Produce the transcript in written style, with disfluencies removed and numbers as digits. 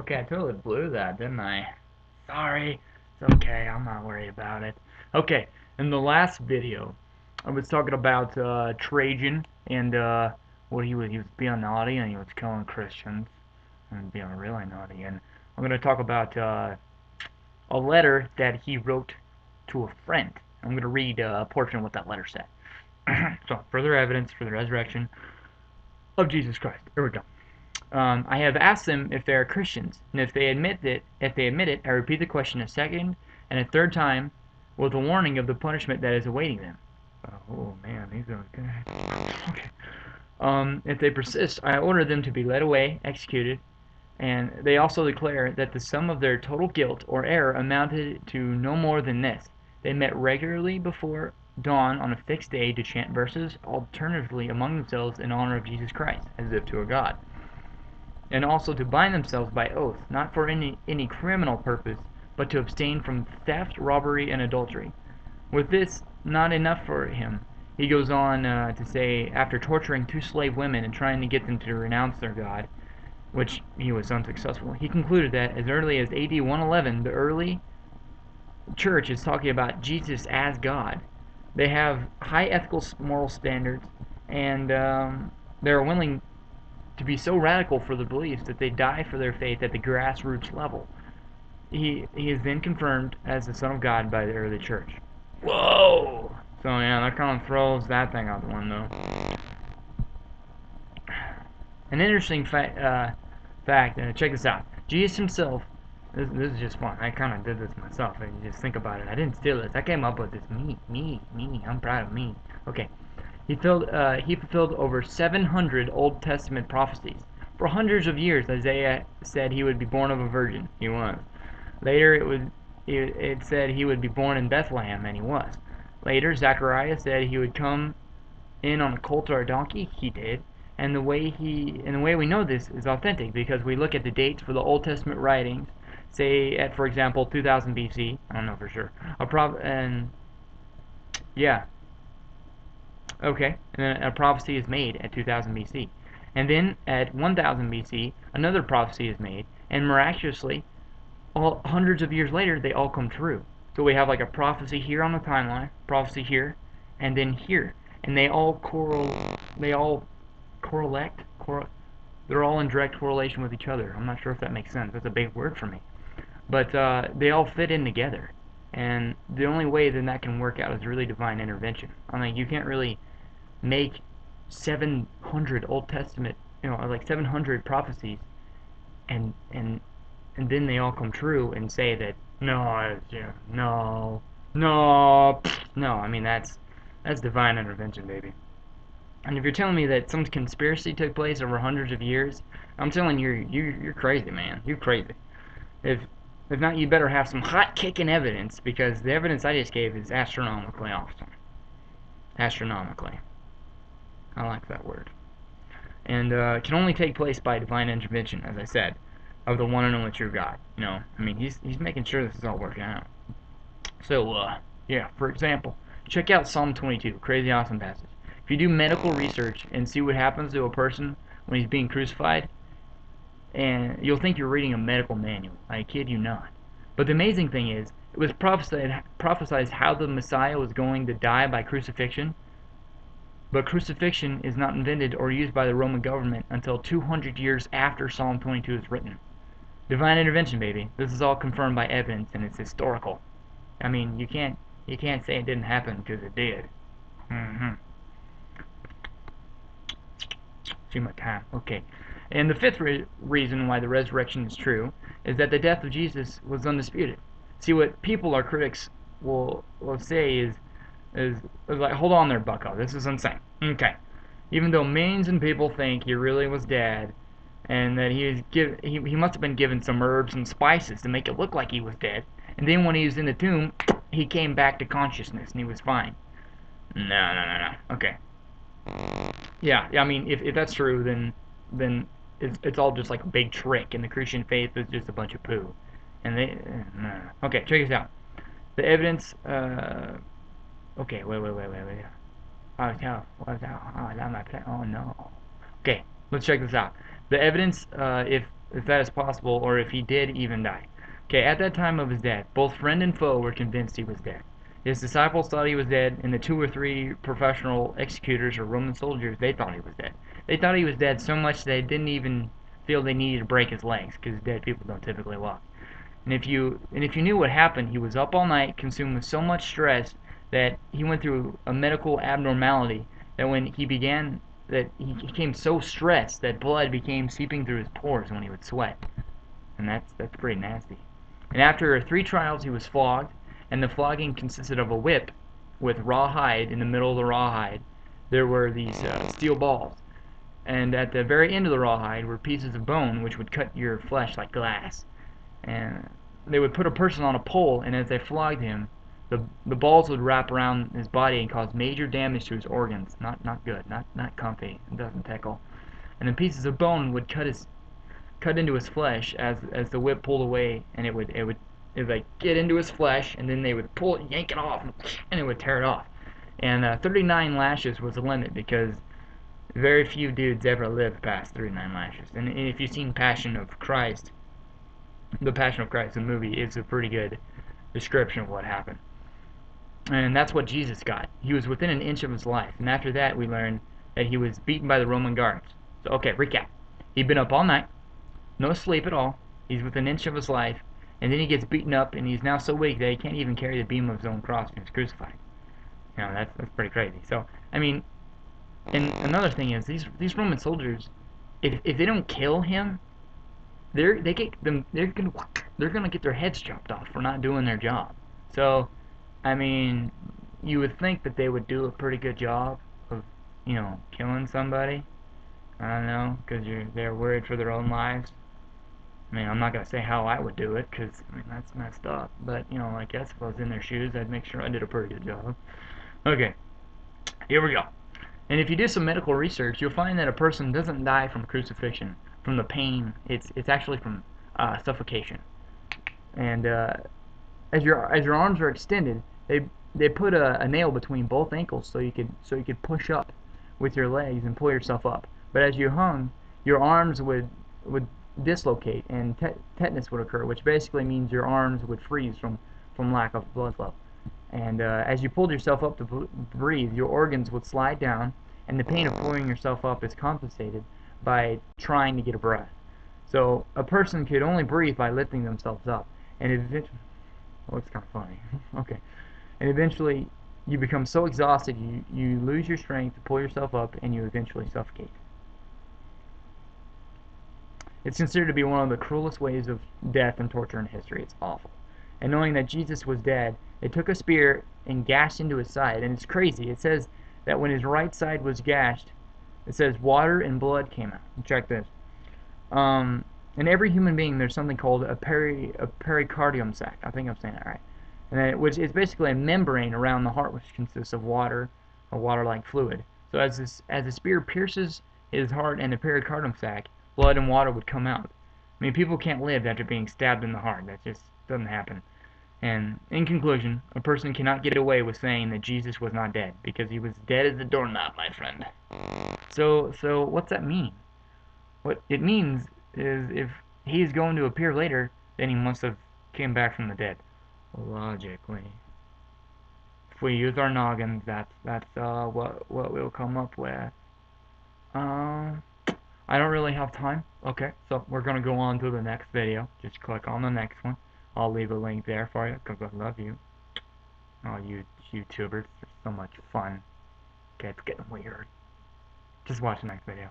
Okay, I totally blew that, didn't I? Sorry. It's okay, I'm not worried about it. Okay, in the last video, I was talking about Trajan and what he was being naughty and he was killing Christians and being really naughty. And I'm going to talk about a letter that he wrote to a friend. I'm going to read a portion of what that letter said. So, further evidence for the resurrection of Jesus Christ. Here we go. I have asked them if they are Christians, and if they admit it, I repeat the question a second and a third time, with a warning of the punishment that is awaiting them. Oh man, these are good. Okay. If they persist, I order them to be led away, executed, and they also declare that the sum of their total guilt or error amounted to no more than this: they met regularly before dawn on a fixed day to chant verses alternatively among themselves in honor of Jesus Christ, as if to a god, and also to bind themselves by oath, not for any criminal purpose, but to abstain from theft, robbery, and adultery. With this not enough for him, he goes on to say, after torturing two slave women and trying to get them to renounce their God, which he was unsuccessful, he concluded that as early as AD 111, the early church is talking about Jesus as God. They have high ethical moral standards, and they're willing to be so radical for their beliefs that they die for their faith at the grassroots level. He is then confirmed as the Son of God by the early church. Whoa! So yeah, that kind of throws that thing out the window. An interesting fact, check this out. Jesus himself, this is just fun. I kind of did this myself, and you just think about it. I didn't steal this. I came up with this. Me. I'm proud of me. Okay. He fulfilled over 700 Old Testament prophecies. For hundreds of years, Isaiah said he would be born of a virgin. He was. Later, it said he would be born in Bethlehem, and he was. Later, Zechariah said he would come in on a colt or a donkey. He did. And the way we know this is authentic because we look at the dates for the Old Testament writings, say at, for example, 2000 BC. I don't know for sure. And yeah, okay, and then a prophecy is made at 2000 BC. And then at 1000 BC, another prophecy is made, and miraculously, hundreds of years later, they all come true. So we have like a prophecy here on the timeline, prophecy here, and then here, and they all correlate, they're all in direct correlation with each other. I'm not sure if that makes sense. That's a big word for me, but they all fit in together. And the only way that can work out is really divine intervention. I mean, you can't really make 700 Old Testament, like 700 prophecies, and and and then they all come true and say that no, no. I mean that's divine intervention, baby. And if you're telling me that some conspiracy took place over hundreds of years, I'm telling you, you're crazy, man. You're crazy. If if not, you better have some hot kicking evidence because the evidence I just gave is astronomically awesome. Astronomically. I like that word. And can only take place by divine intervention, as I said, of the one and only true God. I mean, he's making sure this is all working out. So, yeah, for example, check out Psalm 22, crazy awesome passage. If you do medical research and see what happens to a person when he's being crucified, and you'll think you're reading a medical manual. I kid you not. But the amazing thing is, it was prophesied how the Messiah was going to die by crucifixion, but crucifixion is not invented or used by the Roman government until 200 years after Psalm 22 is written. Divine intervention, baby. This is all confirmed by evidence, and it's historical. I mean, you can't say it didn't happen because it did. Mm-hmm. Too much time. Okay. And the fifth reason why the resurrection is true is that the death of Jesus was undisputed. See, what people or critics will say is like, hold on there, bucko. This is insane. Okay. Even though millions of people think he really was dead, and that he must have been given some herbs and spices to make it look like he was dead, and then when he was in the tomb, he came back to consciousness and he was fine. No. Okay. Yeah. I mean, if that's true, then it's all just like a big trick, and the Christian faith is just a bunch of poo. And they, no. Okay, check this out. The evidence. Okay, wait. Oh, no. What's that? Oh, not my plan. Oh no. Okay, let's check this out. The evidence. that is possible, or if he did even die. Okay, at that time of his death, both friend and foe were convinced he was dead. His disciples thought he was dead, and the 2 or 3 professional executors or Roman soldiers, they thought he was dead. They thought he was dead so much they didn't even feel they needed to break his legs, because dead people don't typically walk. And if you knew what happened, he was up all night, consumed with so much stress that he went through a medical abnormality that when he began that he became so stressed that blood became seeping through his pores when he would sweat, and that's pretty nasty. And after 3 trials, he was flogged, and the flogging consisted of a whip with rawhide. In the middle of the rawhide, there were these steel balls, and at the very end of the rawhide were pieces of bone which would cut your flesh like glass. And they would put a person on a pole, and as they flogged him, the balls would wrap around his body and cause major damage to his organs. Not good, not comfy. It doesn't tickle. And the pieces of bone would cut into his flesh as the whip pulled away, and it would like get into his flesh, and then they would pull it, yank it off, and it would tear it off. And 39 lashes was the limit, because very few dudes ever lived past 39 lashes. And if you've seen The Passion of Christ, the movie, is a pretty good description of what happened. And that's what Jesus got. He was within an inch of his life. And after that, we learned that he was beaten by the Roman guards. So, okay, recap. He'd been up all night, no sleep at all. He's within an inch of his life. And then he gets beaten up, and he's now so weak that he can't even carry the beam of his own cross when he's crucified. You know, that's pretty crazy. So, I mean, and another thing is, these Roman soldiers, if they don't kill him, they're gonna get their heads chopped off for not doing their job. So, I mean, you would think that they would do a pretty good job of, killing somebody. I don't know, because they're worried for their own lives. I mean, I'm not gonna say how I would do it, because I mean that's messed up. But I guess if I was in their shoes, I'd make sure I did a pretty good job. Okay, here we go. And if you do some medical research, you'll find that a person doesn't die from crucifixion, from the pain. It's actually from suffocation. And as your arms are extended, they put a nail between both ankles so you could push up with your legs and pull yourself up. But as you hung, your arms would dislocate, and tetanus would occur, which basically means your arms would freeze from lack of blood flow. And as you pulled yourself up to breathe, your organs would slide down, and the pain of pulling yourself up is compensated by trying to get a breath. So a person could only breathe by lifting themselves up, and eventually, oh, it's kind of funny. Okay, and eventually you become so exhausted you lose your strength to pull yourself up, and you eventually suffocate. It's considered to be one of the cruelest ways of death and torture in history. It's awful. And knowing that Jesus was dead, they took a spear and gashed into his side. And it's crazy. It says that when his right side was gashed, it says water and blood came out. Check this. In every human being, there's something called a pericardium sac. I think I'm saying that right. And which is basically a membrane around the heart, which consists of water, a water-like fluid. So as the spear pierces his heart and the pericardium sac, blood and water would come out. I mean, people can't live after being stabbed in the heart. That just doesn't happen. And in conclusion, a person cannot get away with saying that Jesus was not dead, because he was dead as a doorknob, my friend. So what's that mean? What it means is if he's going to appear later, then he must have came back from the dead. Logically. If we use our noggins, that's what we'll come up with. I don't really have time. Okay, so we're going to go on to the next video. Just click on the next one. I'll leave a link there for you, because I love you. Oh, you YouTubers, they're so much fun. Okay, it's getting weird. Just watch the next video.